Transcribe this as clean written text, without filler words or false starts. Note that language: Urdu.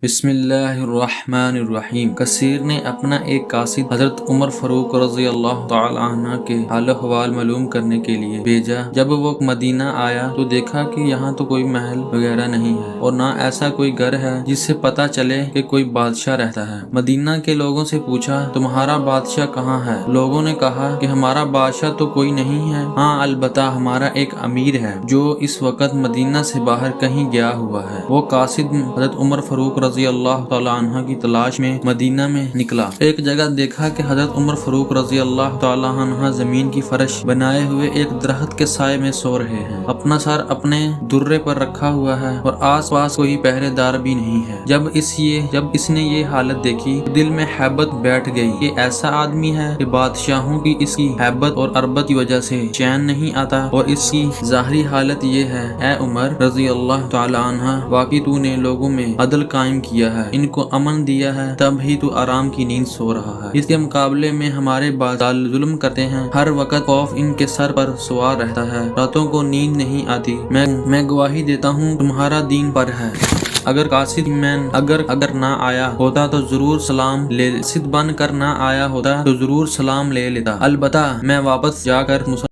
بسم اللہ الرحمن الرحیم۔ کثیر نے اپنا ایک قاصد حضرت عمر فاروق رضی اللہ تعالی عنہ کے حال و احوال معلوم کرنے کے لیے بھیجا۔ جب وہ مدینہ آیا تو دیکھا کہ یہاں تو کوئی محل وغیرہ نہیں ہے اور نہ ایسا کوئی گھر ہے جس سے پتہ چلے کہ کوئی بادشاہ رہتا ہے۔ مدینہ کے لوگوں سے پوچھا، تمہارا بادشاہ کہاں ہے؟ لوگوں نے کہا کہ ہمارا بادشاہ تو کوئی نہیں ہے، ہاں البتہ ہمارا ایک امیر ہے جو اس وقت مدینہ سے باہر کہیں گیا ہوا ہے۔ وہ قاصد حضرت عمر فاروق رضی اللہ تعالیٰ عنہ کی تلاش میں مدینہ میں نکلا۔ ایک جگہ دیکھا کہ حضرت عمر فاروق رضی اللہ تعالیٰ عنہ زمین کی فرش بنائے ہوئے ایک درخت کے سائے میں سو رہے ہیں۔ اپنا سر اپنے درے پر رکھا ہوا ہے اور آس پاس کوئی پہرے دار بھی نہیں ہے۔ جب اس نے یہ حالت دیکھی دل میں ہیبت بیٹھ گئی کہ ایسا آدمی ہے کہ بادشاہوں کی اس کی ہیبت اور عربت کی وجہ سے چین نہیں آتا، اور اس کی ظاہری حالت یہ ہے، اے عمر رضی اللہ تعالیٰ عنہ، واقعی تو نے لوگوں میں عدل قائم کیا ہے، ان کو امن دیا ہے، تب ہی تو آرام کی نیند سو رہا ہے۔ اس کے مقابلے میں ہمارے بادشاہ ظلم کرتے ہیں، ہر وقت خوف ان کے سر پر سوار رہتا ہے، راتوں کو نیند نہیں آتی۔ میں گواہی دیتا ہوں تمہارا دین پر ہے۔ اگر قاصد اگر نہ آیا ہوتا تو ضرور سلام لے، قاصد بن کر نہ آیا ہوتا تو ضرور سلام لے لیتا، البتہ میں واپس جا کر